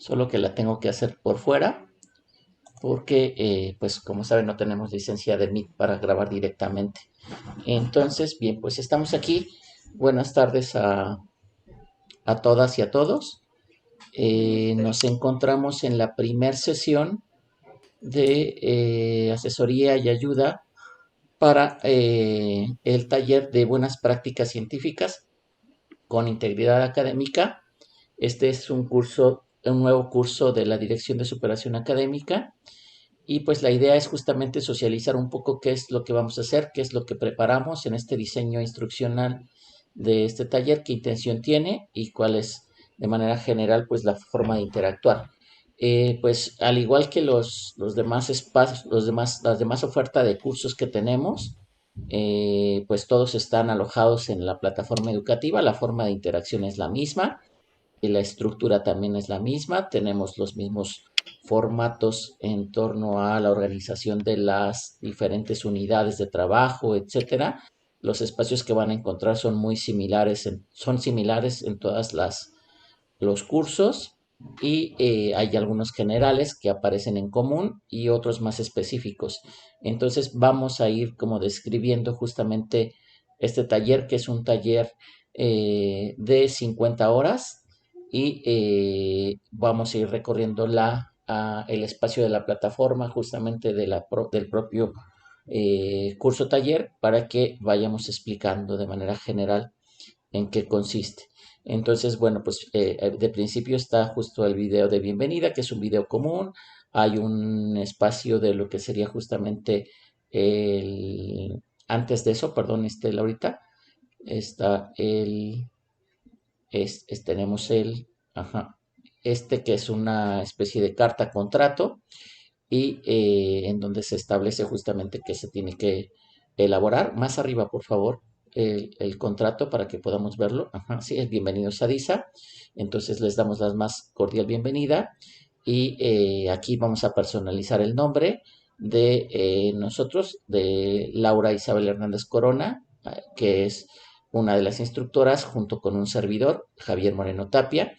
solo que la tengo que hacer por fuera porque, pues como saben, no tenemos licencia de Meet para grabar directamente. Entonces, bien, pues estamos aquí. Buenas tardes a todas y a todos. Nos encontramos en la primer sesión de asesoría y ayuda para el taller de buenas prácticas científicas con integridad académica. Este es un nuevo curso de la Dirección de Superación Académica. Y pues la idea es justamente socializar un poco qué es lo que vamos a hacer, qué es lo que preparamos en este diseño instruccional de este taller, qué intención tiene y cuál es de manera general pues la forma de interactuar. Pues al igual que los demás espacios, las demás ofertas de cursos que tenemos, pues todos están alojados en la plataforma educativa, la forma de interacción es la misma y la estructura también es la misma, tenemos los mismos formatos en torno a la organización de las diferentes unidades de trabajo, etcétera. Los espacios que van a encontrar son muy similares, son similares en todas los cursos y hay algunos generales que aparecen en común y otros más específicos. Entonces vamos a ir como describiendo justamente este taller, que es un taller de 50 horas y vamos a ir recorriendo el espacio de la plataforma justamente del propio curso taller para que vayamos explicando de manera general en qué consiste. Entonces, bueno, pues de principio está justo el video de bienvenida, que es un video común. Hay un espacio de lo que sería justamente el... Antes de eso, perdón, Laurita, está tenemos ajá, que es una especie de carta contrato y en donde se establece justamente que se tiene que elaborar. Más arriba, por favor, el contrato para que podamos verlo. Ajá, sí, es bienvenidos a DISA. Entonces les damos la más cordial bienvenida y aquí vamos a personalizar el nombre de nosotros, de Laura Isabel Hernández Corona, que es una de las instructoras, junto con un servidor, Javier Moreno Tapia.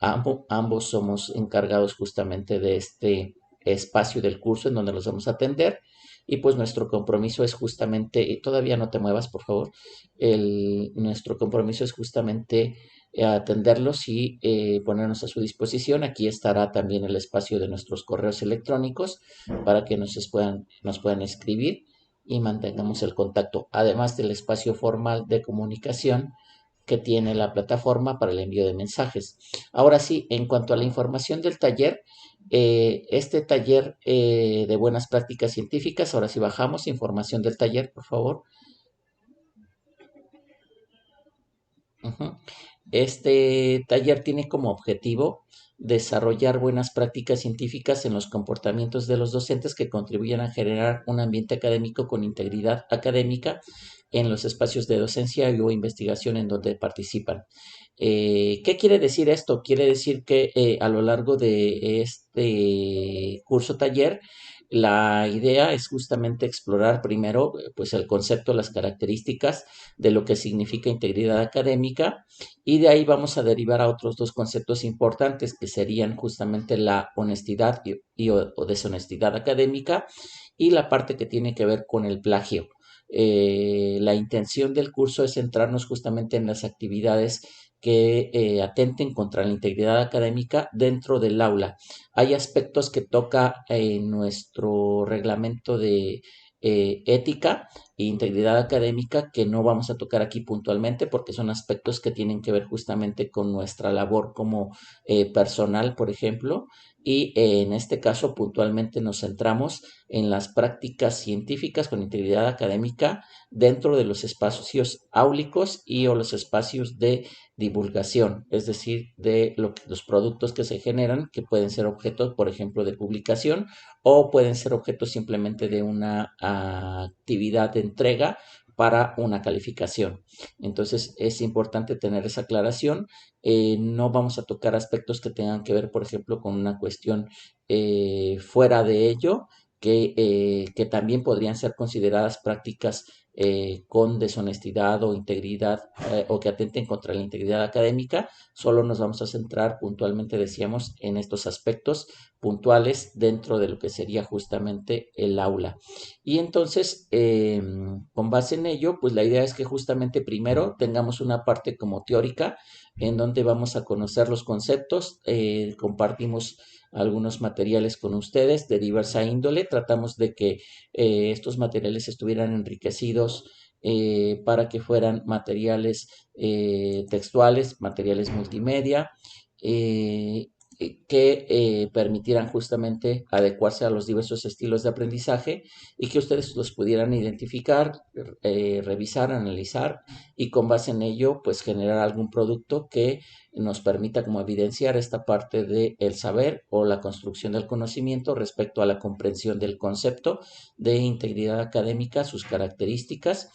Ambos somos encargados justamente de este espacio del curso en donde los vamos a atender. Y pues nuestro compromiso es justamente, y todavía no te muevas, por favor, nuestro compromiso es justamente atenderlos y ponernos a su disposición. Aquí estará también el espacio de nuestros correos electrónicos para que nos puedan escribir y mantengamos el contacto, además del espacio formal de comunicación que tiene la plataforma para el envío de mensajes. Ahora sí, en cuanto a la información del taller, este taller de buenas prácticas científicas, ahora sí bajamos, información del taller, por favor. Uh-huh. Este taller tiene como objetivo desarrollar buenas prácticas científicas en los comportamientos de los docentes que contribuyan a generar un ambiente académico con integridad académica en los espacios de docencia o investigación en donde participan. ¿Qué quiere decir esto? Quiere decir que a lo largo de este curso taller, la idea es justamente explorar primero pues el concepto, las características de lo que significa integridad académica y de ahí vamos a derivar a otros dos conceptos importantes que serían justamente la honestidad o deshonestidad académica y la parte que tiene que ver con el plagio. La intención del curso es centrarnos justamente en las actividades que atenten contra la integridad académica dentro del aula. Hay aspectos que toca en nuestro reglamento de ética e integridad académica que no vamos a tocar aquí puntualmente porque son aspectos que tienen que ver justamente con nuestra labor como personal, por ejemplo, y en este caso puntualmente nos centramos en las prácticas científicas con integridad académica dentro de los espacios áulicos y o los espacios de divulgación, es decir, de los productos que se generan, que pueden ser objetos, por ejemplo, de publicación o pueden ser objetos simplemente de una actividad de entrega para una calificación. Entonces es importante tener esa aclaración. No vamos a tocar aspectos que tengan que ver, por ejemplo, con una cuestión fuera de ello, que también podrían ser consideradas prácticas con deshonestidad o integridad o que atenten contra la integridad académica. Solo nos vamos a centrar puntualmente, decíamos, en estos aspectos puntuales dentro de lo que sería justamente el aula. Y entonces, con base en ello, pues la idea es que justamente primero tengamos una parte como teórica en donde vamos a conocer los conceptos, compartimos algunos materiales con ustedes de diversa índole, tratamos de que estos materiales estuvieran enriquecidos para que fueran materiales textuales, materiales multimedia, eh, que permitieran justamente adecuarse a los diversos estilos de aprendizaje y que ustedes los pudieran identificar, revisar, analizar y con base en ello pues generar algún producto que nos permita como evidenciar esta parte del saber o la construcción del conocimiento respecto a la comprensión del concepto de integridad académica, sus características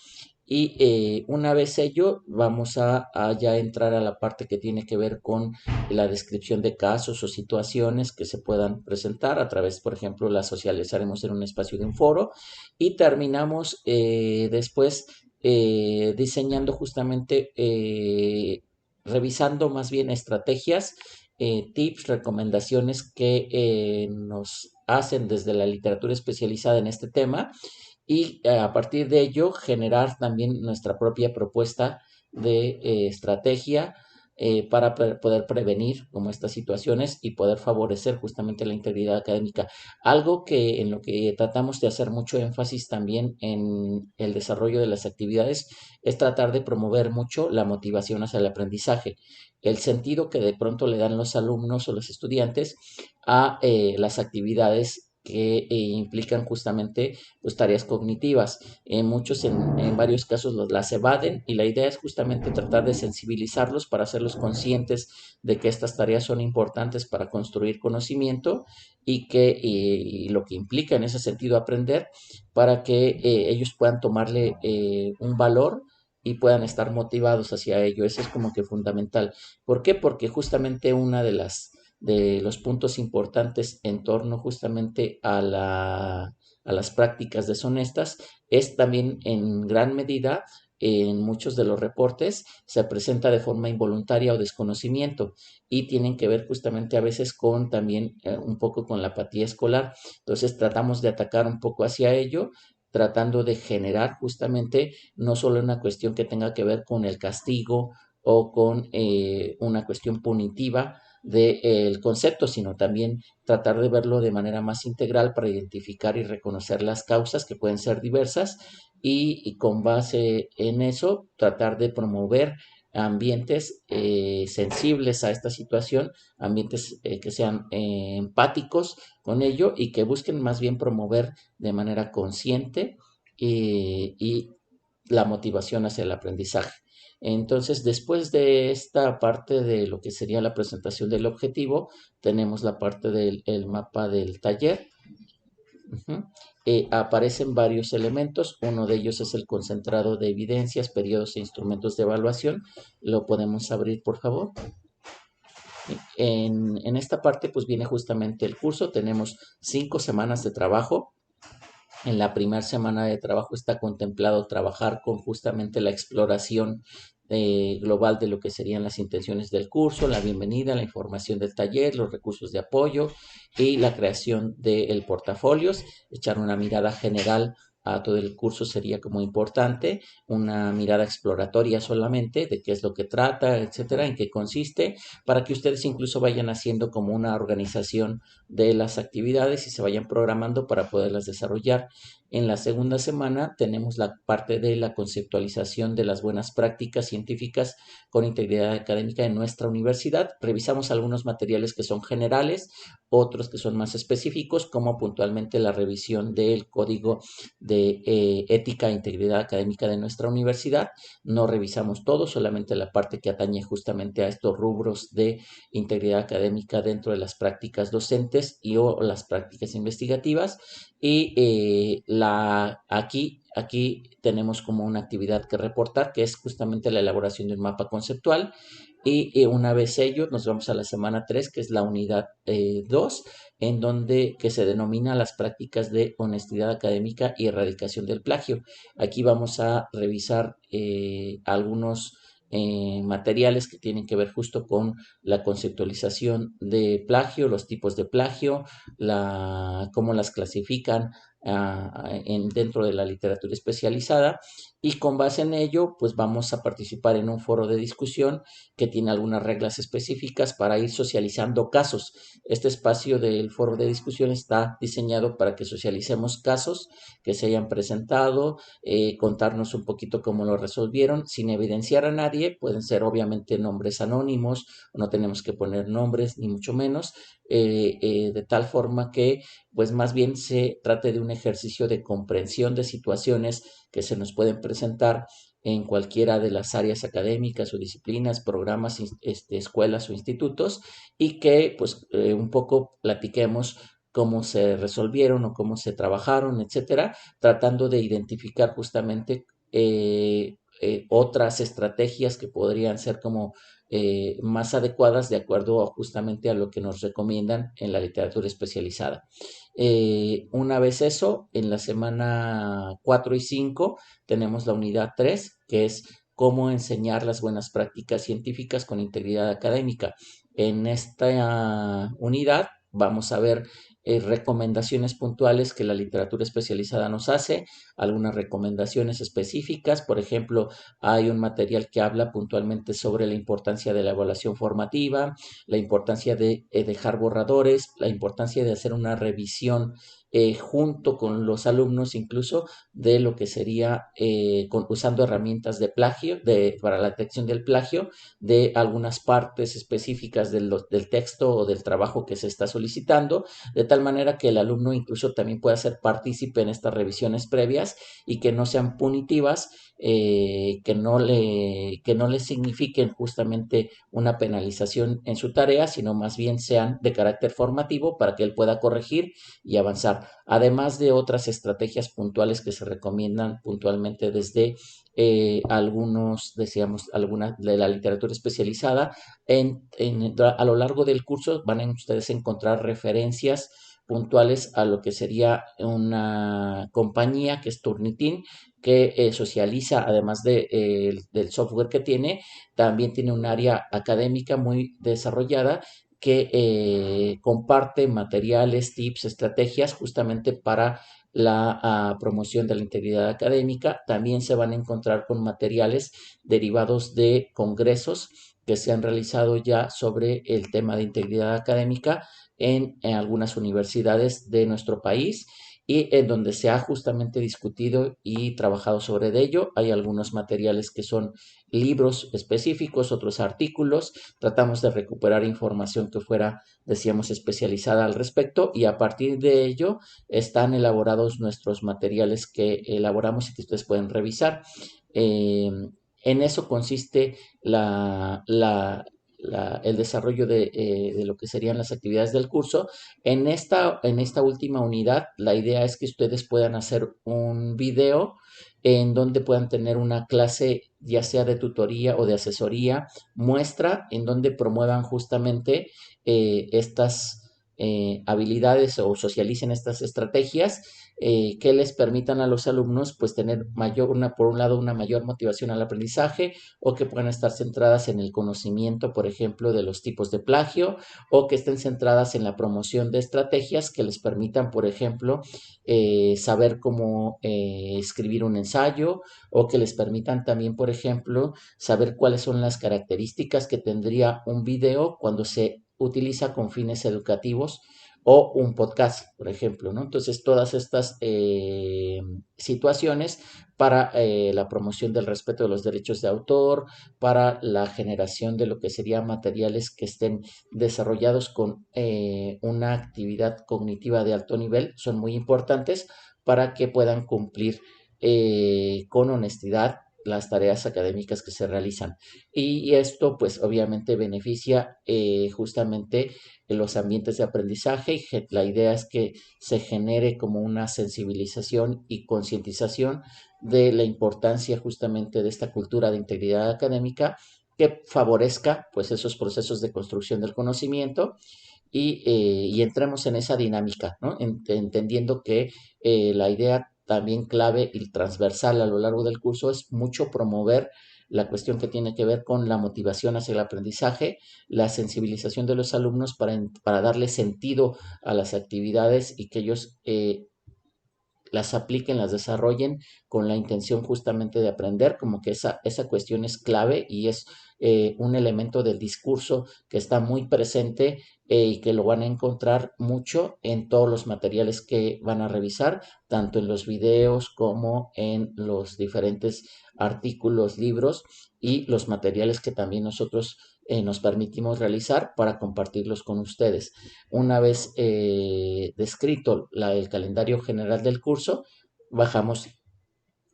y una vez ello vamos a ya entrar a la parte que tiene que ver con la descripción de casos o situaciones que se puedan presentar a través, por ejemplo, las socializaremos en un espacio de un foro y terminamos después diseñando justamente, revisando más bien estrategias, tips, recomendaciones que nos hacen desde la literatura especializada en este tema y a partir de ello generar también nuestra propia propuesta de estrategia para poder prevenir como estas situaciones y poder favorecer justamente la integridad académica. Algo que en lo que tratamos de hacer mucho énfasis también en el desarrollo de las actividades es tratar de promover mucho la motivación hacia el aprendizaje, el sentido que de pronto le dan los alumnos o los estudiantes a las actividades que implican justamente pues, tareas cognitivas. Muchos en varios casos las evaden y la idea es justamente tratar de sensibilizarlos para hacerlos conscientes de que estas tareas son importantes para construir conocimiento y que y lo que implica en ese sentido aprender para que ellos puedan tomarle un valor y puedan estar motivados hacia ello. Eso es como que fundamental. ¿Por qué? Porque justamente una de los puntos importantes en torno justamente a las prácticas deshonestas es también en gran medida en muchos de los reportes se presenta de forma involuntaria o desconocimiento y tienen que ver justamente a veces con también un poco con la apatía escolar. Entonces tratamos de atacar un poco hacia ello tratando de generar justamente no solo una cuestión que tenga que ver con el castigo o con una cuestión punitiva, del concepto, sino también tratar de verlo de manera más integral para identificar y reconocer las causas que pueden ser diversas y con base en eso tratar de promover ambientes sensibles a esta situación, ambientes que sean empáticos con ello y que busquen más bien promover de manera consciente y la motivación hacia el aprendizaje. Entonces, después de esta parte de lo que sería la presentación del objetivo, tenemos la parte del el mapa del taller. Ujú. Aparecen varios elementos, uno de ellos es el concentrado de evidencias, periodos e instrumentos de evaluación. Lo podemos abrir, por favor. En esta parte, pues viene justamente el curso. Tenemos 5 semanas de trabajo. En la primera semana de trabajo está contemplado trabajar con justamente la exploración global de lo que serían las intenciones del curso, la bienvenida, la información del taller, los recursos de apoyo y la creación del portafolios, echar una mirada general a todo el curso sería como importante, una mirada exploratoria solamente de qué es lo que trata, etcétera, en qué consiste, para que ustedes incluso vayan haciendo como una organización de las actividades y se vayan programando para poderlas desarrollar. En la segunda semana tenemos la parte de la conceptualización de las buenas prácticas científicas con integridad académica en nuestra universidad. Revisamos algunos materiales que son generales, otros que son más específicos, como puntualmente la revisión del código de ética e integridad académica de nuestra universidad. No revisamos todo, solamente la parte que atañe justamente a estos rubros de integridad académica dentro de las prácticas docentes y o las prácticas investigativas y aquí tenemos como una actividad que reportar, que es justamente la elaboración de un mapa conceptual y una vez ello nos vamos a la semana 3, que es la unidad 2, en donde que se denomina las prácticas de honestidad académica y erradicación del plagio. Aquí vamos a revisar algunos materiales que tienen que ver justo con la conceptualización de plagio, los tipos de plagio, cómo las clasifican dentro de la literatura especializada, y con base en ello pues vamos a participar en un foro de discusión que tiene algunas reglas específicas para ir socializando casos. Este espacio del foro de discusión está diseñado para que socialicemos casos que se hayan presentado, contarnos un poquito cómo lo resolvieron, sin evidenciar a nadie. Pueden ser obviamente nombres anónimos, no tenemos que poner nombres ni mucho menos, de tal forma que pues más bien se trate de un ejercicio de comprensión de situaciones que se nos pueden presentar en cualquiera de las áreas académicas o disciplinas, programas, escuelas o institutos, y que pues un poco platiquemos cómo se resolvieron o cómo se trabajaron, etcétera, tratando de identificar justamente otras estrategias que podrían ser como más adecuadas de acuerdo justamente a lo que nos recomiendan en la literatura especializada. Una vez eso, en la semana 4 y 5 tenemos la unidad 3, que es cómo enseñar las buenas prácticas científicas con integridad académica. En esta unidad vamos a ver recomendaciones puntuales que la literatura especializada nos hace, algunas recomendaciones específicas. Por ejemplo, hay un material que habla puntualmente sobre la importancia de la evaluación formativa, la importancia de dejar borradores, la importancia de hacer una revisión junto con los alumnos, incluso de lo que sería usando herramientas de plagio, para la detección del plagio, de algunas partes específicas del texto o del trabajo que se está solicitando, de tal manera que el alumno incluso también pueda ser partícipe en estas revisiones previas y que no sean punitivas, que no le signifiquen justamente una penalización en su tarea, sino más bien sean de carácter formativo para que él pueda corregir y avanzar. Además de otras estrategias puntuales que se recomiendan puntualmente desde algunos, decíamos, alguna de la literatura especializada. A lo largo del curso van a ustedes encontrar referencias puntuales a lo que sería una compañía que es Turnitin, que socializa, además del software que tiene, también tiene un área académica muy desarrollada que comparte materiales, tips, estrategias justamente para la promoción de la integridad académica. También se van a encontrar con materiales derivados de congresos que se han realizado ya sobre el tema de integridad académica en algunas universidades de nuestro país, y en donde se ha justamente discutido y trabajado sobre ello. Hay algunos materiales que son libros específicos, otros artículos. Tratamos de recuperar información que fuera, decíamos, especializada al respecto, y a partir de ello están elaborados nuestros materiales que elaboramos y que ustedes pueden revisar. Eh, en eso consiste el desarrollo de lo que serían las actividades del curso. En esta última unidad, la idea es que ustedes puedan hacer un video en donde puedan tener una clase, ya sea de tutoría o de asesoría, muestra, en donde promuevan justamente estas habilidades o socialicen estas estrategias que les permitan a los alumnos pues tener por un lado, una mayor motivación al aprendizaje, o que puedan estar centradas en el conocimiento, por ejemplo, de los tipos de plagio, o que estén centradas en la promoción de estrategias que les permitan, por ejemplo, saber cómo escribir un ensayo, o que les permitan también, por ejemplo, saber cuáles son las características que tendría un video cuando se utiliza con fines educativos, o un podcast, por ejemplo, ¿no? Entonces, todas estas situaciones para la promoción del respeto de los derechos de autor, para la generación de lo que serían materiales que estén desarrollados con una actividad cognitiva de alto nivel, son muy importantes para que puedan cumplir con honestidad las tareas académicas que se realizan. Y esto pues obviamente beneficia justamente en los ambientes de aprendizaje, y la idea es que se genere como una sensibilización y concientización de la importancia justamente de esta cultura de integridad académica que favorezca pues esos procesos de construcción del conocimiento y entremos en esa dinámica, ¿no? Entendiendo que la idea también clave y transversal a lo largo del curso es mucho promover la cuestión que tiene que ver con la motivación hacia el aprendizaje, la sensibilización de los alumnos para darle sentido a las actividades y que ellos las apliquen, las desarrollen con la intención justamente de aprender, como que esa cuestión es clave y es un elemento del discurso que está muy presente y que lo van a encontrar mucho en todos los materiales que van a revisar, tanto en los videos como en los diferentes artículos, libros y los materiales que también nosotros nos permitimos realizar para compartirlos con ustedes. Una vez descrito el calendario general del curso, bajamos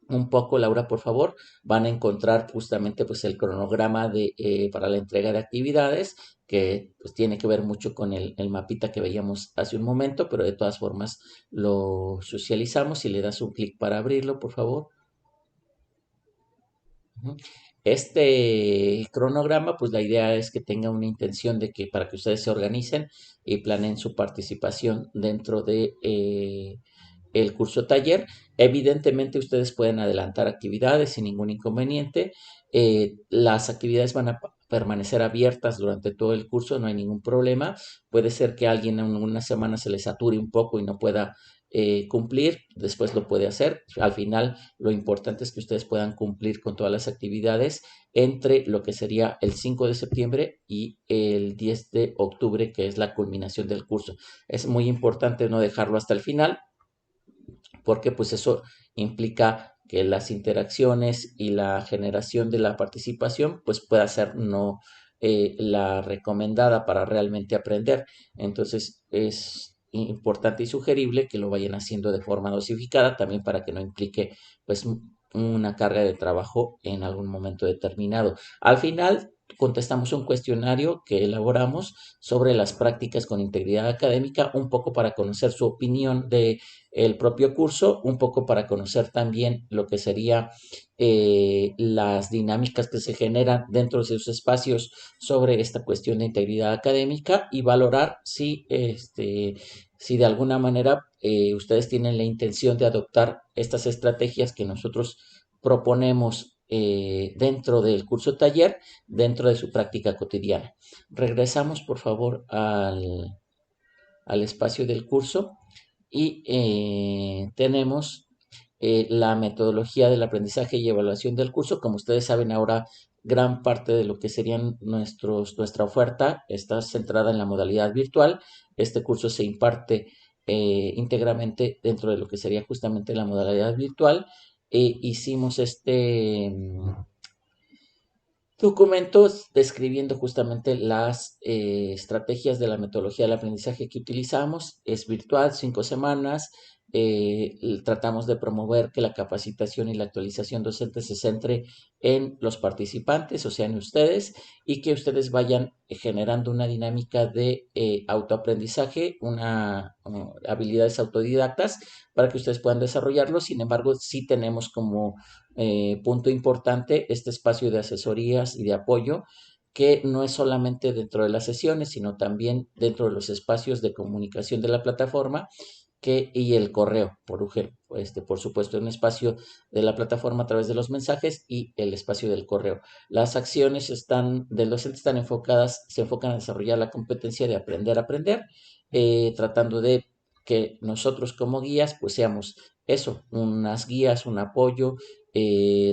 un poco, Laura, por favor, van a encontrar justamente pues el cronograma para la entrega de actividades, que pues tiene que ver mucho con el mapita que veíamos hace un momento, pero de todas formas lo socializamos y le das un clic para abrirlo, por favor. Ujú. Este cronograma, pues la idea es que tenga una intención de que para que ustedes se organicen y planeen su participación dentro de el curso taller. Evidentemente ustedes pueden adelantar actividades sin ningún inconveniente. Las actividades van a permanecer abiertas durante todo el curso, no hay ningún problema. Puede ser que alguien en una semana se le sature un poco y no pueda cumplir, después lo puede hacer. Al final, lo importante es que ustedes puedan cumplir con todas las actividades entre lo que sería el 5 de septiembre y el 10 de octubre, que es la culminación del curso. Es muy importante no dejarlo hasta el final, porque pues eso implica que las interacciones y la generación de la participación pues pueda ser no la recomendada para realmente aprender. Entonces es importante y sugerible que lo vayan haciendo de forma dosificada también para que no implique pues una carga de trabajo en algún momento determinado. Al final contestamos un cuestionario que elaboramos sobre las prácticas con integridad académica, un poco para conocer su opinión de el propio curso, un poco para conocer también lo que sería las dinámicas que se generan dentro de sus espacios sobre esta cuestión de integridad académica y valorar si de alguna manera ustedes tienen la intención de adoptar estas estrategias que nosotros proponemos dentro del curso taller, dentro de su práctica cotidiana. Regresamos, por favor, al espacio del curso y tenemos la metodología del aprendizaje y evaluación del curso. Como ustedes saben, ahora gran parte de lo que serían nuestra oferta está centrada en la modalidad virtual. Este curso se imparte íntegramente dentro de lo que sería justamente la modalidad virtual. Hicimos documentos describiendo justamente las estrategias de la metodología del aprendizaje que utilizamos. Es virtual, 5 semanas. Tratamos de promover que la capacitación y la actualización docente se centre en los participantes, o sea, en ustedes, y que ustedes vayan generando una dinámica de autoaprendizaje, habilidades autodidactas para que ustedes puedan desarrollarlo. Sin embargo, sí tenemos como punto importante este espacio de asesorías y de apoyo que no es solamente dentro de las sesiones, sino también dentro de los espacios de comunicación de la plataforma y el correo, por supuesto, un espacio de la plataforma a través de los mensajes y el espacio del correo. Las acciones del docente se enfocan a desarrollar la competencia de aprender a aprender, tratando de que nosotros como guías, pues seamos eso, unas guías, un apoyo,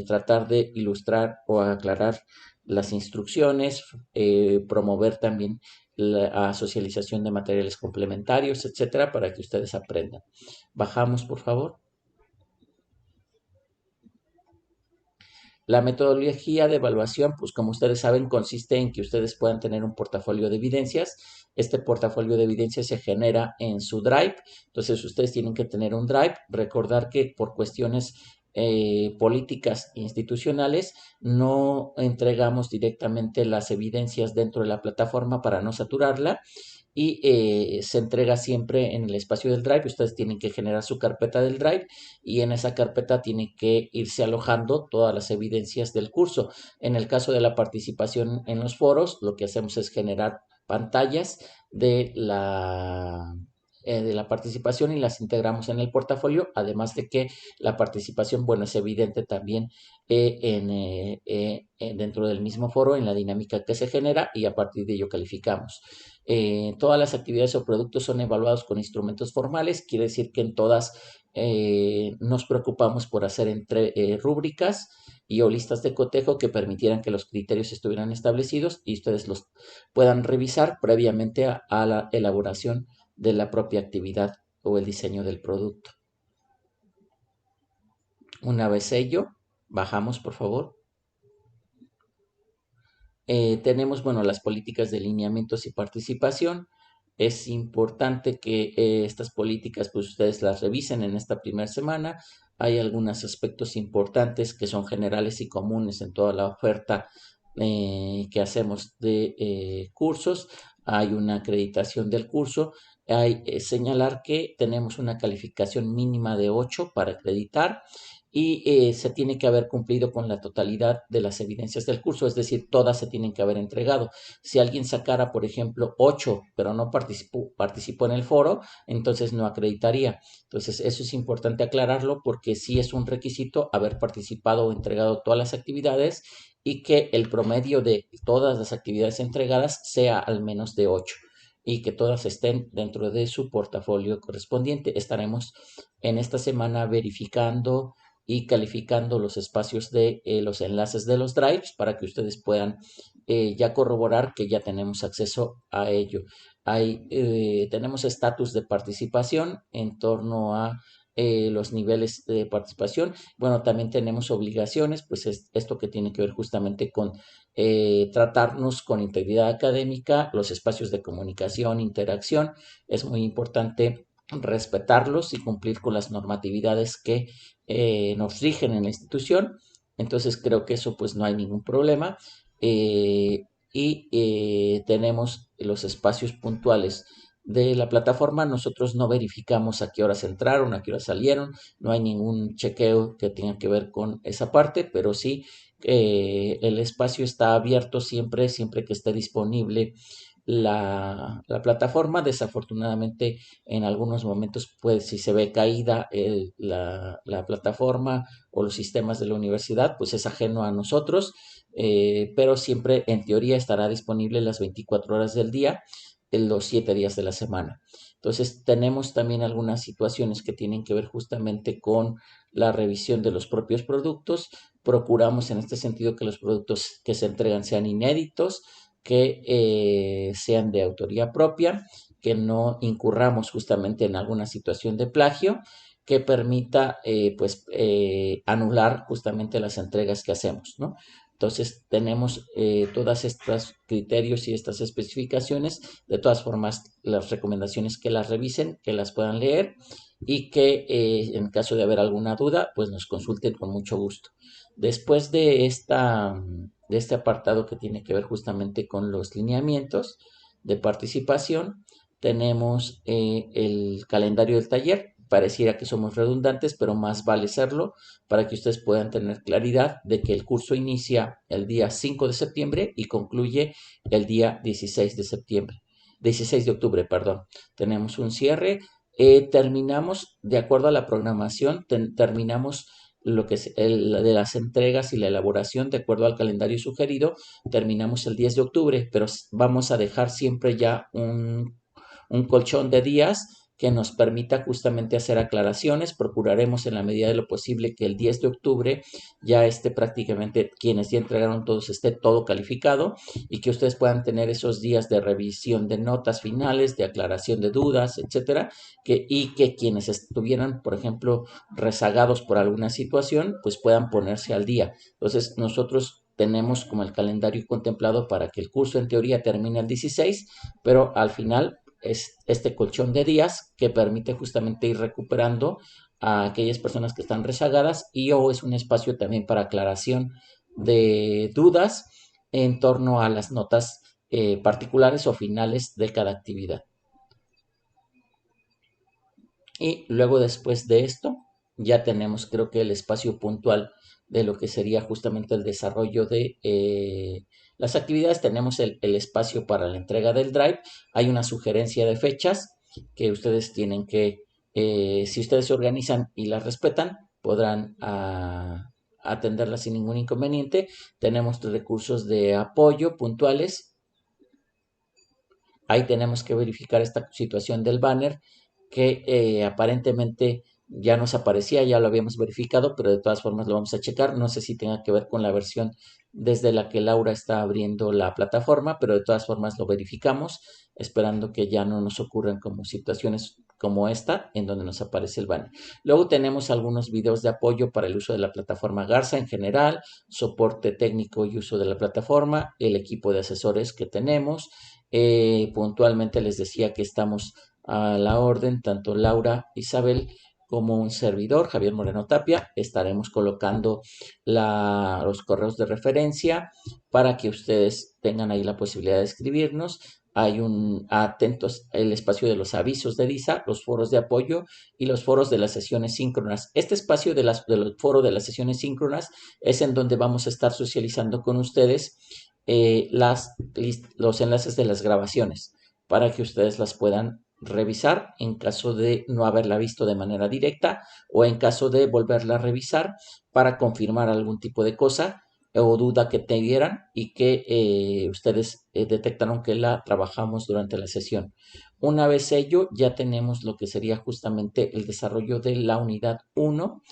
tratar de ilustrar o aclarar las instrucciones, promover también la socialización de materiales complementarios, etcétera, para que ustedes aprendan. Bajamos, por favor. La metodología de evaluación, pues como ustedes saben, consiste en que ustedes puedan tener un portafolio de evidencias. Este portafolio de evidencias se genera en su Drive. Entonces, ustedes tienen que tener un Drive. Recordar que por cuestiones políticas institucionales no entregamos directamente las evidencias dentro de la plataforma para no saturarla. y se entrega siempre en el espacio del Drive. Ustedes tienen que generar su carpeta del Drive y en esa carpeta tienen que irse alojando todas las evidencias del curso. En el caso de la participación en los foros, lo que hacemos es generar pantallas de la participación y las integramos en el portafolio, además de que la participación, bueno, es evidente también dentro del mismo foro, en la dinámica que se genera y a partir de ello calificamos. Todas las actividades o productos son evaluados con instrumentos formales, quiere decir que en todas nos preocupamos por hacer rúbricas y o listas de cotejo que permitieran que los criterios estuvieran establecidos y ustedes los puedan revisar previamente a la elaboración de la propia actividad o el diseño del producto. Una vez ello, bajamos por favor. Tenemos, bueno, las políticas de lineamientos y participación. Es importante que estas políticas, pues ustedes las revisen en esta primera semana. Hay algunos aspectos importantes que son generales y comunes en toda la oferta que hacemos de cursos. Hay una acreditación del curso. Hay señalar que tenemos una calificación mínima de 8 para acreditar y se tiene que haber cumplido con la totalidad de las evidencias del curso, es decir, todas se tienen que haber entregado. Si alguien sacara, por ejemplo, 8, pero no participó en el foro, entonces no acreditaría. Entonces, eso es importante aclararlo porque sí es un requisito haber participado o entregado todas las actividades y que el promedio de todas las actividades entregadas sea al menos de 8 y que todas estén dentro de su portafolio correspondiente. Estaremos en esta semana verificando y calificando los espacios de los enlaces de los drives para que ustedes puedan ya corroborar que ya tenemos acceso a ello. Tenemos estatus de participación en torno a los niveles de participación. Bueno, también tenemos obligaciones, pues esto que tiene que ver justamente con tratarnos con integridad académica, los espacios de comunicación, interacción. Es muy importante respetarlos y cumplir con las normatividades que nos rigen en la institución. Entonces creo que eso pues no hay ningún problema. Tenemos los espacios puntuales de la plataforma. Nosotros no verificamos a qué horas entraron, a qué horas salieron. No hay ningún chequeo que tenga que ver con esa parte, pero sí el espacio está abierto siempre, siempre que esté disponible la plataforma. Desafortunadamente, en algunos momentos, pues si se ve caída la plataforma o los sistemas de la universidad, pues es ajeno a nosotros, pero siempre en teoría estará disponible las 24 horas del día, en los 7 días de la semana. Entonces, tenemos también algunas situaciones que tienen que ver justamente con la revisión de los propios productos. Procuramos en este sentido que los productos que se entregan sean inéditos, que sean de autoría propia, que no incurramos justamente en alguna situación de plagio que permita anular justamente las entregas que hacemos, ¿no? Entonces tenemos todos estos criterios y estas especificaciones. De todas formas, las recomendaciones que las revisen, que las puedan leer y que en caso de haber alguna duda, pues nos consulten con mucho gusto. Después de este apartado que tiene que ver justamente con los lineamientos de participación, tenemos el calendario del taller. Pareciera que somos redundantes, pero más vale serlo para que ustedes puedan tener claridad de que el curso inicia el día 5 de septiembre y concluye el día 16 de septiembre. 16 de octubre, perdón. Tenemos un cierre. Terminamos, de acuerdo a la programación, terminamos lo que es de las entregas y la elaboración de acuerdo al calendario sugerido. Terminamos el 10 de octubre, pero vamos a dejar siempre ya un colchón de días que nos permita justamente hacer aclaraciones. Procuraremos en la medida de lo posible que el 10 de octubre ya esté prácticamente, quienes ya entregaron todos, esté todo calificado y que ustedes puedan tener esos días de revisión de notas finales, de aclaración de dudas, etcétera, y que quienes estuvieran, por ejemplo, rezagados por alguna situación, pues puedan ponerse al día. Entonces, nosotros tenemos como el calendario contemplado para que el curso en teoría termine el 16, pero al final es este colchón de días que permite justamente ir recuperando a aquellas personas que están rezagadas y o es un espacio también para aclaración de dudas en torno a las notas particulares o finales de cada actividad. Y luego después de esto ya tenemos, creo que, el espacio puntual de lo que sería justamente el desarrollo de las actividades. Tenemos el espacio para la entrega del drive. Hay una sugerencia de fechas que ustedes tienen que, si ustedes se organizan y las respetan, podrán atenderlas sin ningún inconveniente. Tenemos recursos de apoyo puntuales. Ahí tenemos que verificar esta situación del banner que aparentemente ya nos aparecía, ya lo habíamos verificado, pero de todas formas lo vamos a checar. No sé si tenga que ver con la versión desde la que Laura está abriendo la plataforma, pero de todas formas lo verificamos, esperando que ya no nos ocurran como situaciones como esta, en donde nos aparece el banner. Luego tenemos algunos videos de apoyo para el uso de la plataforma Garza en general, soporte técnico y uso de la plataforma, el equipo de asesores que tenemos. Puntualmente les decía que estamos a la orden, tanto Laura, Isabel, como un servidor, Javier Moreno Tapia. Estaremos colocando los correos de referencia para que ustedes tengan ahí la posibilidad de escribirnos. Hay atentos el espacio de los avisos de DISA, los foros de apoyo y los foros de las sesiones síncronas. Este espacio del foro de las sesiones síncronas es en donde vamos a estar socializando con ustedes los enlaces de las grabaciones para que ustedes las puedan revisar en caso de no haberla visto de manera directa o en caso de volverla a revisar para confirmar algún tipo de cosa o duda que tuvieran y que ustedes detectaron que la trabajamos durante la sesión. Una vez ello, ya tenemos lo que sería justamente el desarrollo de la unidad 1.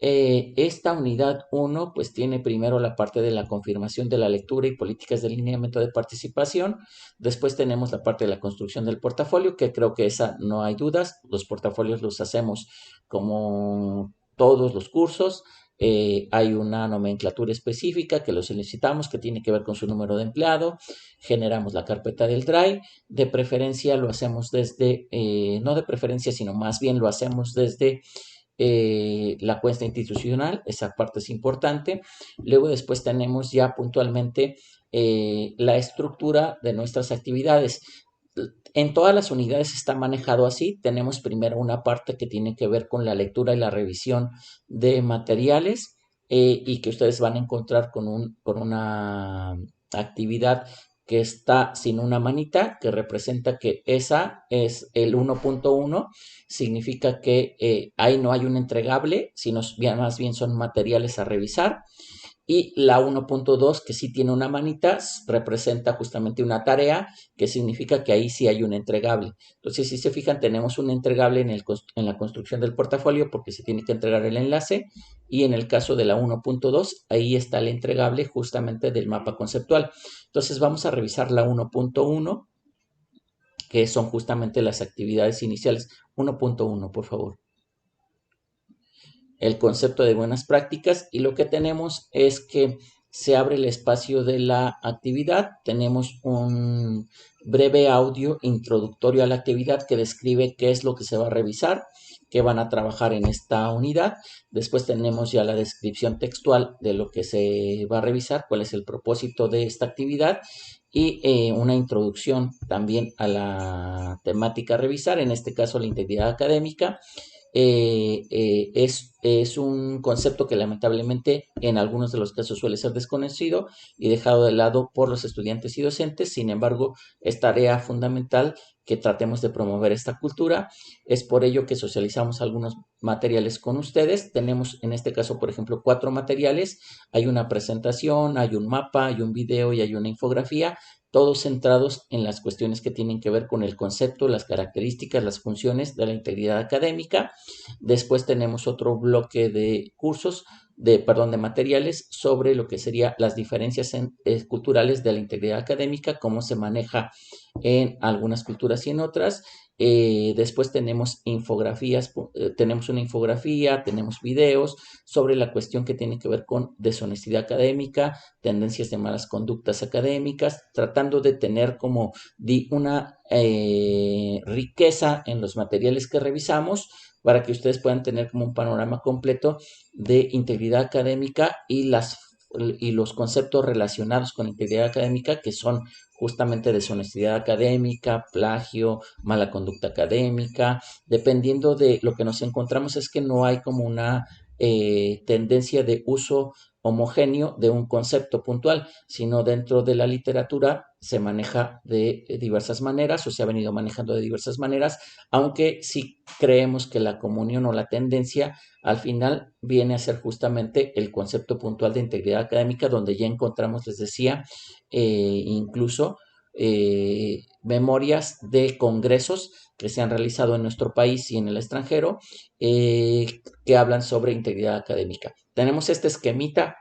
Esta unidad 1 pues tiene primero la parte de la confirmación de la lectura y políticas de lineamiento de participación. Después tenemos la parte de la construcción del portafolio, que creo que esa no hay dudas. Los portafolios los hacemos como todos los cursos. Hay una nomenclatura específica que lo solicitamos, que tiene que ver con su número de empleado. Generamos la carpeta del Drive. De preferencia lo hacemos desde, no de preferencia, sino más bien lo hacemos desde la cuenta institucional. Esa parte es importante. Luego después tenemos ya puntualmente la estructura de nuestras actividades. En todas las unidades está manejado así. Tenemos primero una parte que tiene que ver con la lectura y la revisión de materiales y que ustedes van a encontrar con una actividad que está sin una manita, que representa que esa es el 1.1, significa que ahí no hay un entregable, sino más bien son materiales a revisar. Y la 1.2, que sí tiene una manita, representa justamente una tarea, que significa que ahí sí hay un entregable. Entonces, si se fijan, tenemos un entregable en la construcción del portafolio porque se tiene que entregar el enlace. Y en el caso de la 1.2, ahí está el entregable justamente del mapa conceptual. Entonces, vamos a revisar la 1.1, que son justamente las actividades iniciales. 1.1, por favor. El concepto de buenas prácticas, y lo que tenemos es que se abre el espacio de la actividad. Tenemos un breve audio introductorio a la actividad que describe qué es lo que se va a revisar, qué van a trabajar en esta unidad. Después tenemos ya la descripción textual de lo que se va a revisar, cuál es el propósito de esta actividad y una introducción también a la temática a revisar, en este caso la integridad académica. Es un concepto que lamentablemente en algunos de los casos suele ser desconocido y dejado de lado por los estudiantes y docentes. Sin embargo, es tarea fundamental que tratemos de promover esta cultura. Es por ello que socializamos algunos materiales con ustedes. Tenemos en este caso, por ejemplo, 4 materiales. Hay una presentación, hay un mapa, hay un video y hay una infografía, todos centrados en las cuestiones que tienen que ver con el concepto, las características, las funciones de la integridad académica. Después tenemos otro bloque de cursos, de materiales sobre lo que serían las diferencias culturales de la integridad académica, cómo se maneja en algunas culturas y en otras. Después tenemos infografías, tenemos una infografía, tenemos videos sobre la cuestión que tiene que ver con deshonestidad académica, tendencias de malas conductas académicas, tratando de tener como una riqueza en los materiales que revisamos para que ustedes puedan tener como un panorama completo de integridad académica y las y los conceptos relacionados con la integridad académica, que son justamente deshonestidad académica, plagio, mala conducta académica. Dependiendo de lo que nos encontramos, es que no hay como una tendencia de uso homogéneo de un concepto puntual, sino dentro de la literatura se maneja de diversas maneras o se ha venido manejando de diversas maneras, aunque sí creemos que la comunión o la tendencia al final viene a ser justamente el concepto puntual de integridad académica, donde ya encontramos, les decía, incluso memorias de congresos que se han realizado en nuestro país y en el extranjero, que hablan sobre integridad académica. Tenemos este esquemita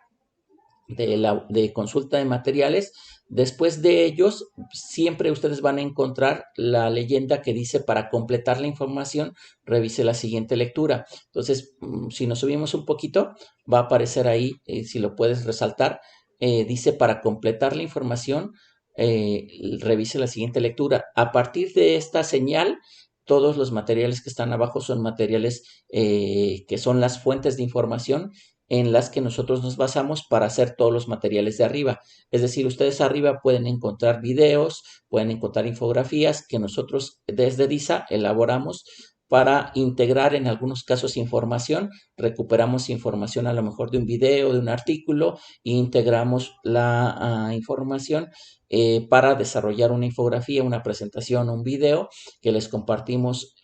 de consulta de materiales. Después de ellos, siempre ustedes van a encontrar la leyenda que dice: para completar la información, revise la siguiente lectura. Entonces, si nos subimos un poquito, va a aparecer ahí, si lo puedes resaltar, dice: para completar la información, revise la siguiente lectura. A partir de esta señal, todos los materiales que están abajo son materiales que son las fuentes de información en las que nosotros nos basamos para hacer todos los materiales de arriba. Es decir, ustedes arriba pueden encontrar videos, pueden encontrar infografías que nosotros desde DISA elaboramos para integrar en algunos casos información. Recuperamos información a lo mejor de un video, de un artículo, e integramos la información para desarrollar una infografía, una presentación, un video que les compartimos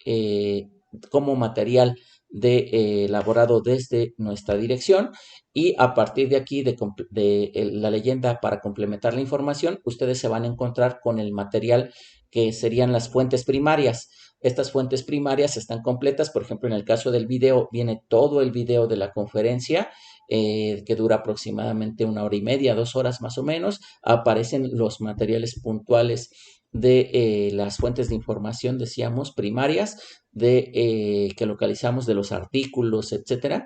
como material elaborado desde nuestra dirección. Y a partir de aquí, de la leyenda para complementar la información, ustedes se van a encontrar con el material que serían las fuentes primarias. Estas fuentes primarias están completas. Por ejemplo, en el caso del video, viene todo el video de la conferencia, que dura aproximadamente 1 hora y media, 2 horas más o menos. Aparecen los materiales puntuales de las fuentes de información, decíamos, primarias, que localizamos de los artículos, etcétera,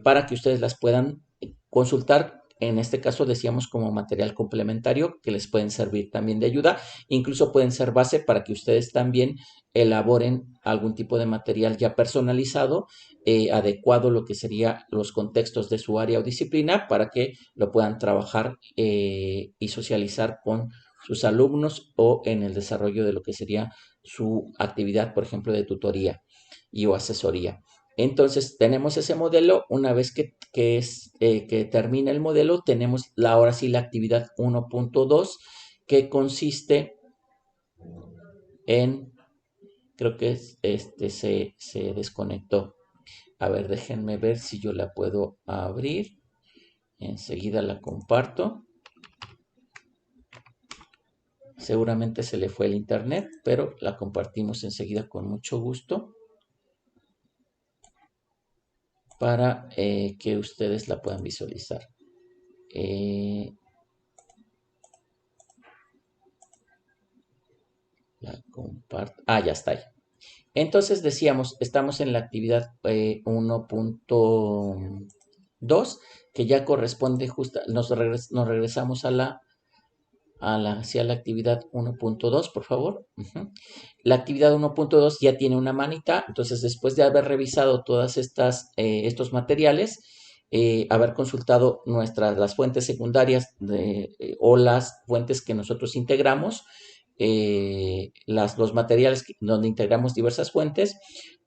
para que ustedes las puedan consultar. En este caso decíamos como material complementario que les pueden servir también de ayuda, incluso pueden ser base para que ustedes también elaboren algún tipo de material ya personalizado, adecuado a lo que serían los contextos de su área o disciplina, para que lo puedan trabajar y socializar con sus alumnos o en el desarrollo de lo que sería su actividad, por ejemplo, de tutoría y o asesoría. Entonces tenemos ese modelo. Una vez que termina el modelo, tenemos ahora sí la actividad 1.2, que consiste en, creo que se desconectó. A ver, déjenme ver si yo la puedo abrir. Enseguida la comparto. Seguramente se le fue el internet, pero la compartimos enseguida con mucho gusto para que ustedes la puedan visualizar. La comparto. Ya está ahí. Entonces decíamos, estamos en la actividad 1.2, que ya corresponde justo, nos regresamos hacia la actividad 1.2, por favor. La actividad 1.2 ya tiene una manita. Entonces, después de haber revisado todas estos materiales, haber consultado las fuentes secundarias o las fuentes que nosotros integramos, los materiales donde integramos diversas fuentes,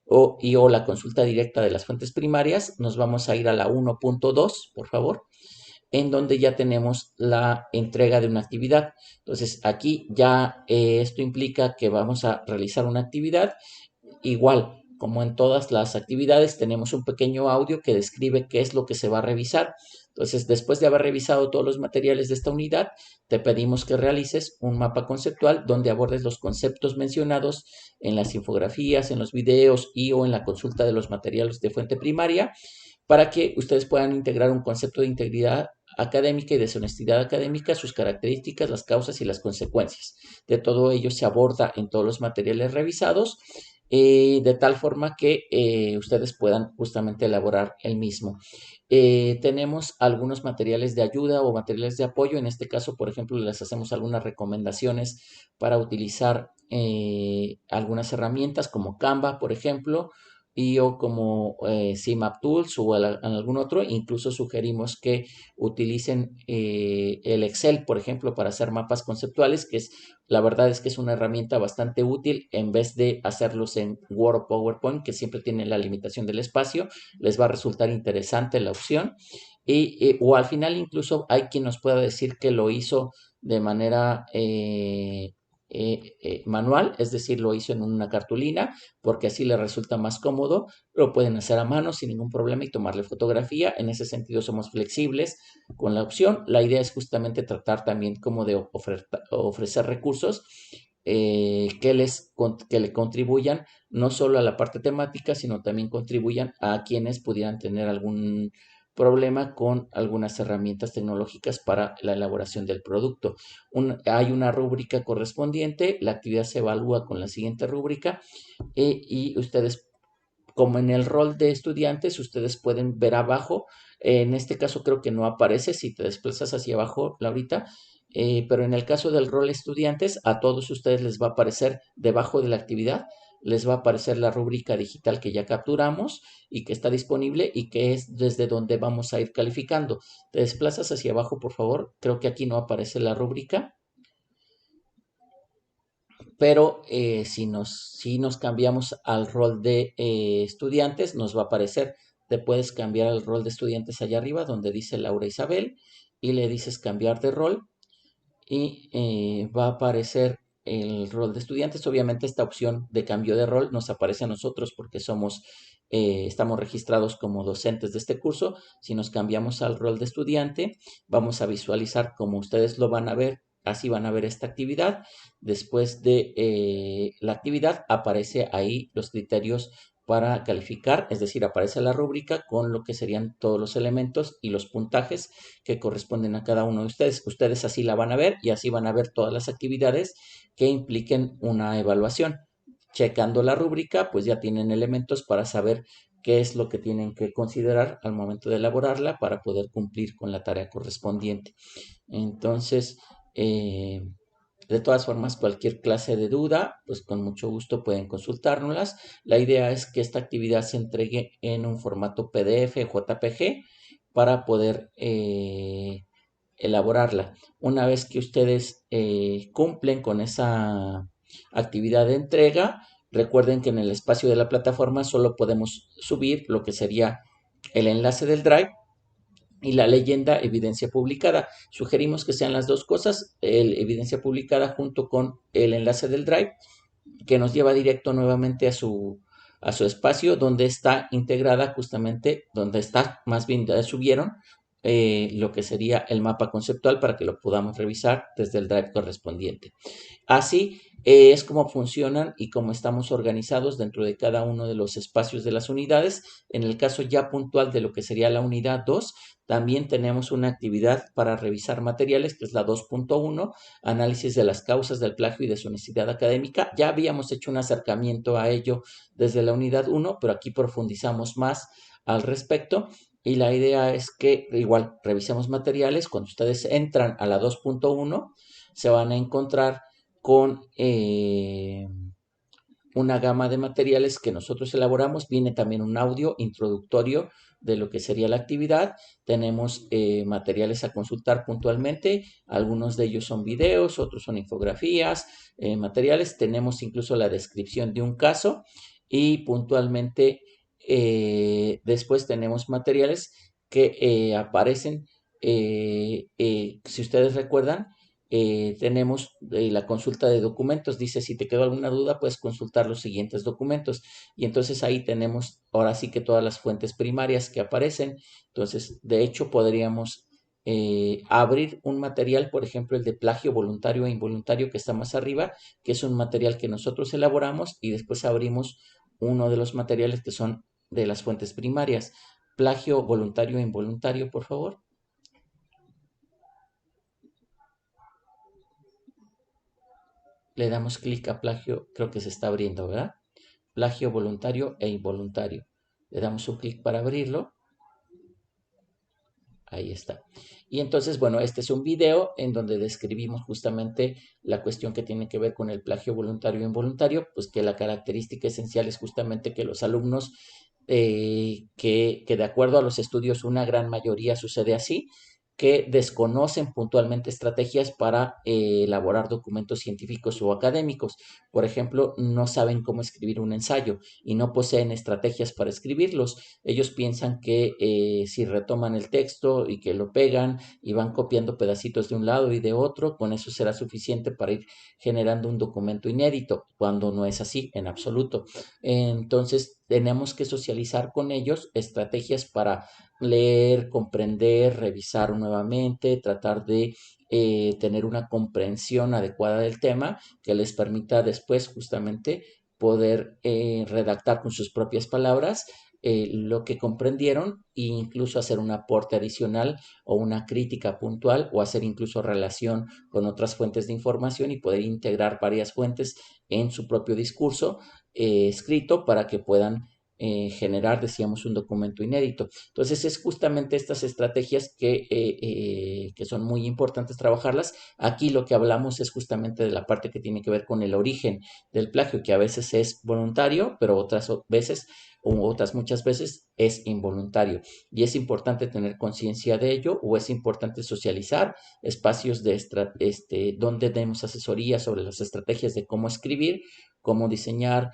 o la consulta directa de las fuentes primarias, nos vamos a ir a la 1.2, por favor, en donde ya tenemos la entrega de una actividad. Entonces, aquí ya esto implica que vamos a realizar una actividad. Igual, como en todas las actividades, tenemos un pequeño audio que describe qué es lo que se va a revisar. Entonces, después de haber revisado todos los materiales de esta unidad, te pedimos que realices un mapa conceptual donde abordes los conceptos mencionados en las infografías, en los videos y o en la consulta de los materiales de fuente primaria, para que ustedes puedan integrar un concepto de integridad académica y deshonestidad académica, sus características, las causas y las consecuencias. De todo ello se aborda en todos los materiales revisados, de tal forma que ustedes puedan justamente elaborar el mismo. Tenemos algunos materiales de ayuda o materiales de apoyo. En este caso, por ejemplo, les hacemos algunas recomendaciones para utilizar algunas herramientas como Canva, por ejemplo, y o como CMap Tools o en algún otro. Incluso sugerimos que utilicen el Excel, por ejemplo, para hacer mapas conceptuales, la verdad es que es una herramienta bastante útil en vez de hacerlos en Word o PowerPoint, que siempre tienen la limitación del espacio. Les va a resultar interesante la opción. O al final incluso hay quien nos pueda decir que lo hizo de manera manual, es decir, lo hizo en una cartulina, porque así le resulta más cómodo. Lo pueden hacer a mano sin ningún problema y tomarle fotografía. En ese sentido somos flexibles con la opción. La idea es justamente tratar también como de ofrecer recursos que le contribuyan no solo a la parte temática, sino también contribuyan a quienes pudieran tener algún problema con algunas herramientas tecnológicas para la elaboración del producto. Hay una rúbrica correspondiente, la actividad se evalúa con la siguiente rúbrica y ustedes, como en el rol de estudiantes, ustedes pueden ver abajo, en este caso creo que no aparece si te desplazas hacia abajo, Laurita, pero en el caso del rol estudiantes, a todos ustedes les va a aparecer debajo de la actividad, les va a aparecer la rúbrica digital que ya capturamos y que está disponible y que es desde donde vamos a ir calificando. Te desplazas hacia abajo, por favor. Creo que aquí no aparece la rúbrica, pero si nos cambiamos al rol de estudiantes, nos va a aparecer. Te puedes cambiar al rol de estudiantes allá arriba, donde dice Laura Isabel, y le dices cambiar de rol, y va a aparecer el rol de estudiantes. Obviamente esta opción de cambio de rol nos aparece a nosotros porque estamos registrados como docentes de este curso. Si nos cambiamos al rol de estudiante, vamos a visualizar como ustedes lo van a ver. Así van a ver esta actividad. Después de la actividad aparece ahí los criterios para calificar, es decir, aparece la rúbrica con lo que serían todos los elementos y los puntajes que corresponden a cada uno de ustedes. Ustedes así la van a ver y así van a ver todas las actividades que impliquen una evaluación. Checando la rúbrica, pues ya tienen elementos para saber qué es lo que tienen que considerar al momento de elaborarla para poder cumplir con la tarea correspondiente. Entonces, de todas formas, cualquier clase de duda, pues con mucho gusto pueden consultárnoslas. La idea es que esta actividad se entregue en un formato PDF, JPG, para poder elaborarla. Una vez que ustedes cumplen con esa actividad de entrega, recuerden que en el espacio de la plataforma solo podemos subir lo que sería el enlace del Drive y la leyenda evidencia publicada. Sugerimos que sean las dos cosas, el evidencia publicada junto con el enlace del Drive, que nos lleva directo nuevamente a su espacio donde está integrada justamente, donde está, más bien ya subieron lo que sería el mapa conceptual para que lo podamos revisar desde el Drive correspondiente. Así es como funcionan y cómo estamos organizados dentro de cada uno de los espacios de las unidades. En el caso ya puntual de lo que sería la unidad 2, también tenemos una actividad para revisar materiales, que es la 2.1, análisis de las causas del plagio y deshonestidad académica. Ya habíamos hecho un acercamiento a ello desde la unidad 1, pero aquí profundizamos más al respecto. Y la idea es que igual revisemos materiales. Cuando ustedes entran a la 2.1, se van a encontrar con una gama de materiales que nosotros elaboramos. Viene también un audio introductorio de lo que sería la actividad. Tenemos materiales a consultar puntualmente. Algunos de ellos son videos, otros son infografías, materiales. Tenemos incluso la descripción de un caso y puntualmente después tenemos materiales que aparecen, si ustedes recuerdan, tenemos la consulta de documentos. Dice, si te quedó alguna duda, puedes consultar los siguientes documentos. Y entonces ahí tenemos ahora sí que todas las fuentes primarias que aparecen. Entonces, de hecho, podríamos abrir un material, por ejemplo, el de plagio voluntario e involuntario que está más arriba, que es un material que nosotros elaboramos, y después abrimos uno de los materiales que son de las fuentes primarias. Plagio voluntario e involuntario, por favor. Le damos clic a plagio, creo que se está abriendo, ¿verdad? Plagio voluntario e involuntario. Le damos un clic para abrirlo. Ahí está. Y entonces, bueno, este es un video en donde describimos justamente la cuestión que tiene que ver con el plagio voluntario e involuntario, pues que la característica esencial es justamente que los alumnos, que de acuerdo a los estudios una gran mayoría sucede así, que desconocen puntualmente estrategias para elaborar documentos científicos o académicos. Por ejemplo, no saben cómo escribir un ensayo y no poseen estrategias para escribirlos. Ellos piensan que si retoman el texto y que lo pegan y van copiando pedacitos de un lado y de otro, con eso será suficiente para ir generando un documento inédito, cuando no es así en absoluto. Entonces, tenemos que socializar con ellos estrategias para leer, comprender, revisar nuevamente, tratar de tener una comprensión adecuada del tema que les permita después justamente poder redactar con sus propias palabras lo que comprendieron e incluso hacer un aporte adicional o una crítica puntual o hacer incluso relación con otras fuentes de información y poder integrar varias fuentes en su propio discurso escrito para que puedan generar, decíamos, un documento inédito. Entonces, es justamente estas estrategias que son muy importantes trabajarlas. Aquí lo que hablamos es justamente de la parte que tiene que ver con el origen del plagio, que a veces es voluntario, pero otras veces o otras muchas veces es involuntario. Y es importante tener conciencia de ello o es importante socializar espacios donde demos asesoría sobre las estrategias de cómo escribir, cómo diseñar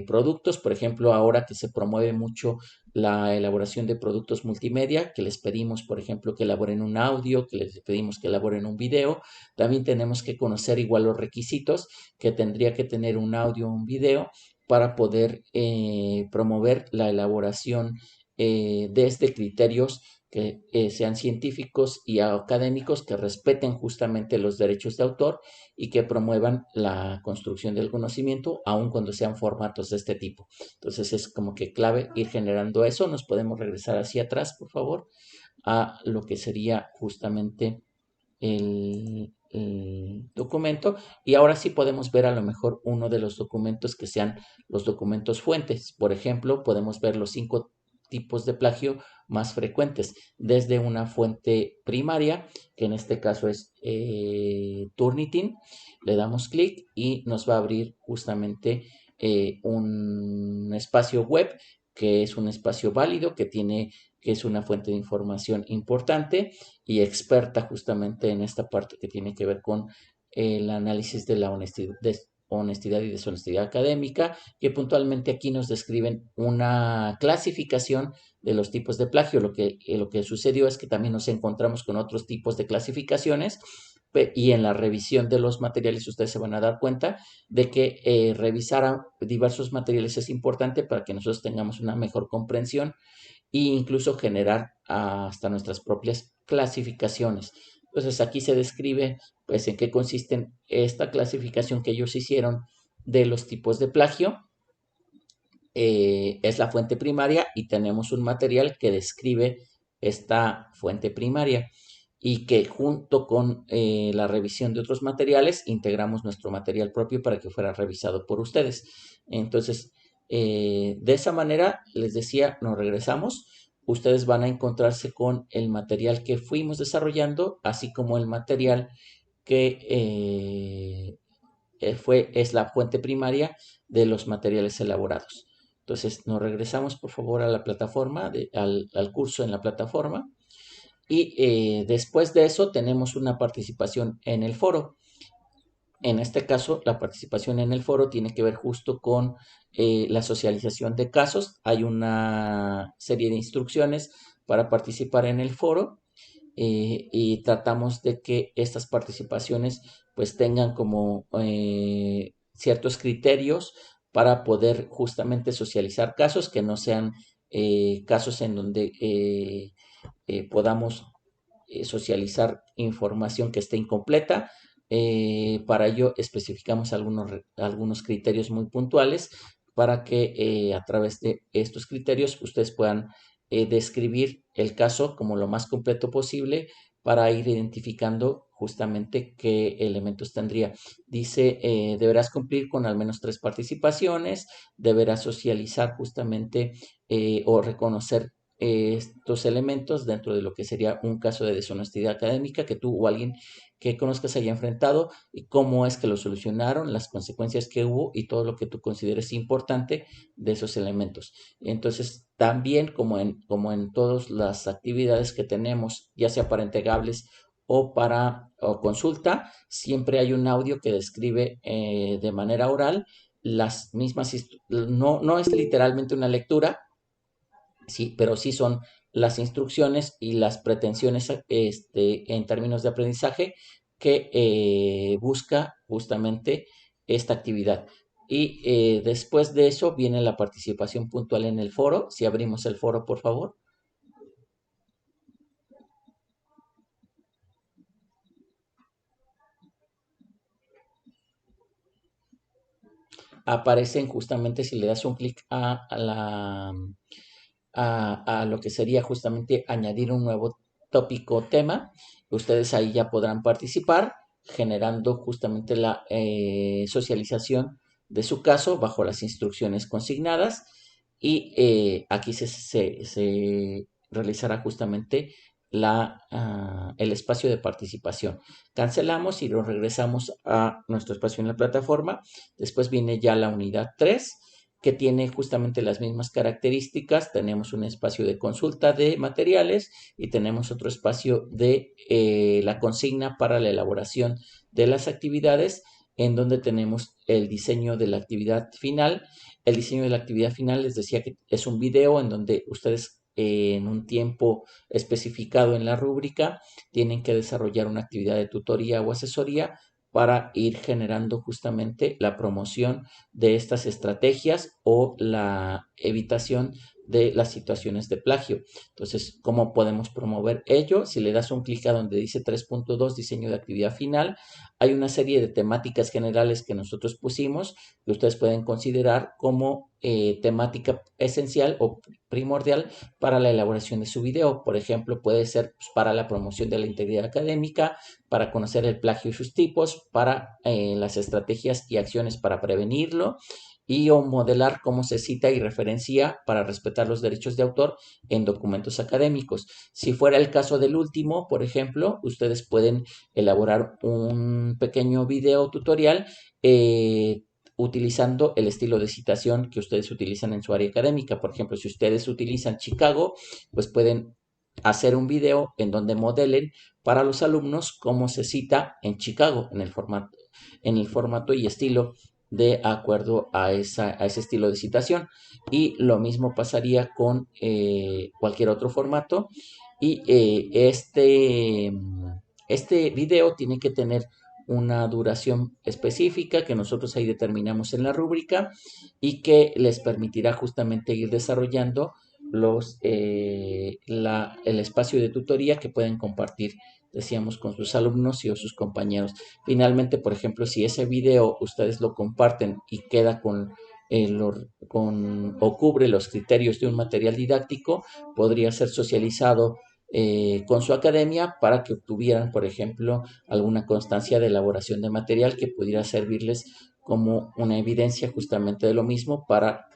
productos, por ejemplo, ahora que se promueve mucho la elaboración de productos multimedia, que les pedimos, por ejemplo, que elaboren un audio, que les pedimos que elaboren un video, también tenemos que conocer igual los requisitos que tendría que tener un audio o un video para poder promover la elaboración desde criterios que sean científicos y académicos que respeten justamente los derechos de autor y que promuevan la construcción del conocimiento, aun cuando sean formatos de este tipo. Entonces es como que clave ir generando eso. Nos podemos regresar hacia atrás, por favor, a lo que sería justamente el documento y ahora sí podemos ver a lo mejor uno de los documentos que sean los documentos fuentes. Por ejemplo, podemos ver los 5 tipos de plagio más frecuentes, desde una fuente primaria, que en este caso es Turnitin, le damos clic y nos va a abrir justamente un espacio web que es un espacio válido, que es una fuente de información importante y experta justamente en esta parte que tiene que ver con el análisis de la honestidad y deshonestidad académica, que puntualmente aquí nos describen una clasificación de los tipos de plagio. Lo que sucedió es que también nos encontramos con otros tipos de clasificaciones y en la revisión de los materiales ustedes se van a dar cuenta de que revisar diversos materiales es importante para que nosotros tengamos una mejor comprensión e incluso generar hasta nuestras propias clasificaciones. Entonces aquí se describe pues en qué consiste esta clasificación que ellos hicieron de los tipos de plagio. Es la fuente primaria y tenemos un material que describe esta fuente primaria y que junto con la revisión de otros materiales integramos nuestro material propio para que fuera revisado por ustedes. Entonces, de esa manera, les decía, nos regresamos. Ustedes van a encontrarse con el material que fuimos desarrollando, así como el material que es la fuente primaria de los materiales elaborados. Entonces, nos regresamos por favor a la plataforma, al curso en la plataforma. Y después de eso tenemos una participación en el foro. En este caso, la participación en el foro tiene que ver justo con la socialización de casos. Hay una serie de instrucciones para participar en el foro y tratamos de que estas participaciones pues tengan como ciertos criterios para poder justamente socializar casos que no sean casos en donde podamos socializar información que esté incompleta. Para ello especificamos algunos criterios muy puntuales para que a través de estos criterios ustedes puedan describir el caso como lo más completo posible para ir identificando justamente qué elementos tendría. Dice, deberás cumplir con al menos 3 participaciones, deberás socializar justamente o reconocer estos elementos dentro de lo que sería un caso de deshonestidad académica que tú o alguien que conozcas haya enfrentado y cómo es que lo solucionaron, las consecuencias que hubo y todo lo que tú consideres importante de esos elementos. Entonces, también como en todas las actividades que tenemos, ya sea para entregables o consulta, siempre hay un audio que describe de manera oral las mismas, no es literalmente una lectura, sí, pero sí son las instrucciones y las pretensiones en términos de aprendizaje que busca justamente esta actividad. Y después de eso viene la participación puntual en el foro. Si abrimos el foro, por favor. Aparecen justamente si le das un clic a lo que sería justamente añadir un nuevo tópico o tema. Ustedes ahí ya podrán participar generando justamente la socialización de su caso bajo las instrucciones consignadas y aquí se realizará justamente el espacio de participación. Cancelamos y lo regresamos a nuestro espacio en la plataforma. Después viene ya la unidad 3 que tiene justamente las mismas características. Tenemos un espacio de consulta de materiales y tenemos otro espacio de la consigna para la elaboración de las actividades, en donde tenemos el diseño de la actividad final. El diseño de la actividad final les decía que es un video en donde ustedes en un tiempo especificado en la rúbrica tienen que desarrollar una actividad de tutoría o asesoría para ir generando justamente la promoción de estas estrategias o la evitación de las situaciones de plagio. Entonces, ¿cómo podemos promover ello? Si le das un clic a donde dice 3.2 diseño de actividad final, hay una serie de temáticas generales que nosotros pusimos que ustedes pueden considerar como temática esencial o primordial para la elaboración de su video. Por ejemplo, puede ser pues, para la promoción de la integridad académica, para conocer el plagio y sus tipos, para las estrategias y acciones para prevenirlo y o modelar cómo se cita y referencia para respetar los derechos de autor en documentos académicos. Si fuera el caso del último, por ejemplo, ustedes pueden elaborar un pequeño video tutorial utilizando el estilo de citación que ustedes utilizan en su área académica. Por ejemplo, si ustedes utilizan Chicago, pues pueden hacer un video en donde modelen para los alumnos cómo se cita en Chicago, en el formato y estilo de acuerdo a ese estilo de citación. Y lo mismo pasaría con cualquier otro formato. Y este video tiene que tener una duración específica que nosotros ahí determinamos en la rúbrica y que les permitirá justamente ir desarrollando el espacio de tutoría que pueden compartir, decíamos, con sus alumnos y o sus compañeros. Finalmente, por ejemplo, si ese video ustedes lo comparten y queda o cubre los criterios de un material didáctico, podría ser socializado con su academia para que obtuvieran, por ejemplo, alguna constancia de elaboración de material que pudiera servirles como una evidencia justamente de lo mismo para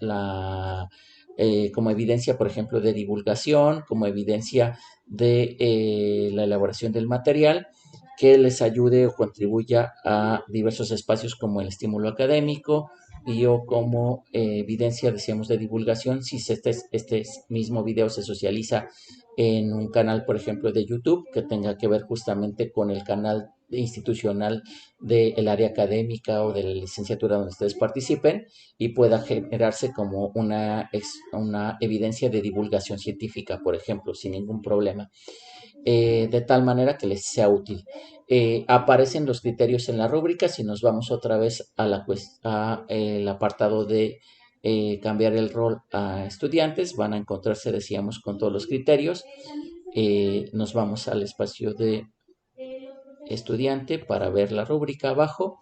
como evidencia, por ejemplo, de divulgación, como evidencia de la elaboración del material que les ayude o contribuya a diversos espacios como el estímulo académico y o como evidencia, decíamos, de divulgación, si este mismo video se socializa en un canal, por ejemplo, de YouTube, que tenga que ver justamente con el canal institucional del área académica o de la licenciatura donde ustedes participen y pueda generarse como una evidencia de divulgación científica, por ejemplo, sin ningún problema, de tal manera que les sea útil. Aparecen los criterios en la rúbrica. Si nos vamos otra vez a el apartado de cambiar el rol a estudiantes, van a encontrarse, decíamos, con todos los criterios. Nos vamos al espacio de estudiante para ver la rúbrica abajo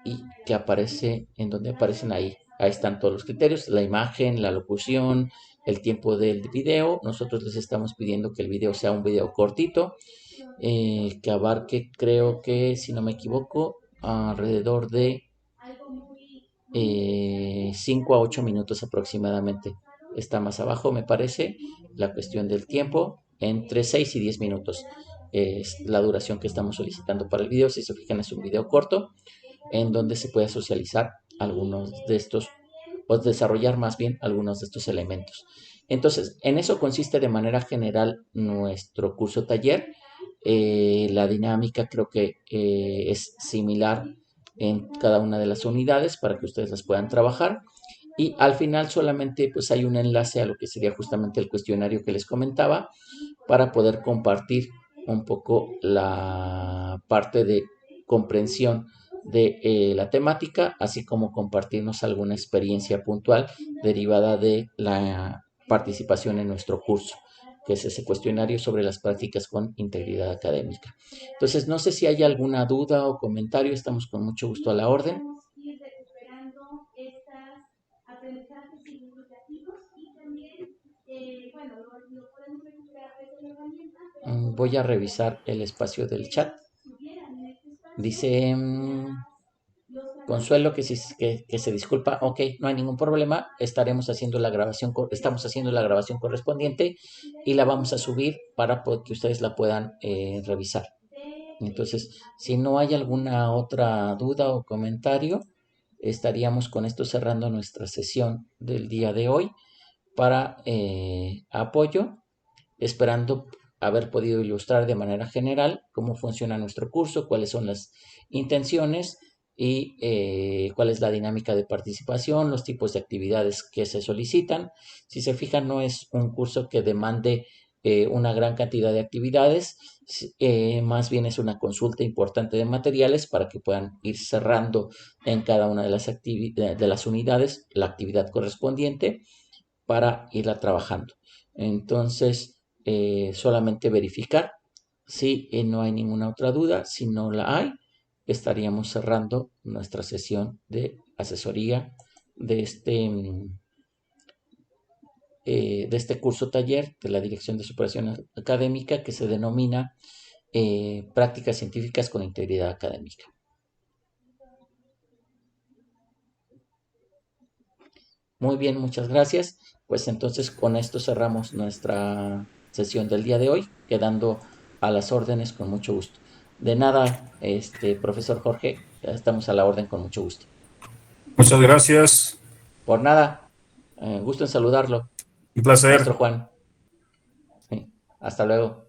y que aparece en donde aparecen ahí. Ahí están todos los criterios, la imagen, la locución, el tiempo del video. Nosotros les estamos pidiendo que el video sea un video cortito, que abarque, creo que, si no me equivoco, alrededor de 5 a 8 minutos aproximadamente. está más abajo, me parece, la cuestión del tiempo, entre 6 y 10 minutos es la duración que estamos solicitando para el video. Si se fijan, es un video corto en donde se puede socializar algunos de estos, o desarrollar más bien algunos de estos elementos. Entonces, en eso consiste de manera general nuestro curso taller. La dinámica creo que es similar en cada una de las unidades para que ustedes las puedan trabajar. Y al final solamente pues hay un enlace a lo que sería justamente el cuestionario que les comentaba para poder compartir un poco la parte de comprensión de la temática, así como compartirnos alguna experiencia puntual derivada de la participación en nuestro curso, que es ese cuestionario sobre las prácticas con integridad académica. Entonces, no sé si hay alguna duda o comentario, estamos con mucho gusto a la orden. Voy a revisar el espacio del chat. Dice Consuelo que se disculpa. Ok, no hay ningún problema. Estaremos haciendo la grabación, estamos haciendo la grabación correspondiente y la vamos a subir para que ustedes la puedan revisar. Entonces, si no hay alguna otra duda o comentario, estaríamos con esto cerrando nuestra sesión del día de hoy para apoyo, esperando haber podido ilustrar de manera general cómo funciona nuestro curso, cuáles son las intenciones y cuál es la dinámica de participación, los tipos de actividades que se solicitan. Si se fijan, no es un curso que demande una gran cantidad de actividades, más bien es una consulta importante de materiales para que puedan ir cerrando en cada una de las unidades la actividad correspondiente para irla trabajando. Entonces, solamente verificar si no hay ninguna otra duda. Si no la hay, estaríamos cerrando nuestra sesión de asesoría de este curso taller de la Dirección de Superación Académica, que se denomina Prácticas Científicas con Integridad Académica. Muy bien, muchas gracias. Pues entonces con esto cerramos nuestra sesión del día de hoy, quedando a las órdenes con mucho gusto. De nada, profesor Jorge, estamos a la orden con mucho gusto. Muchas gracias. Por nada, gusto en saludarlo, Un placer. maestro Juan. Sí, hasta luego.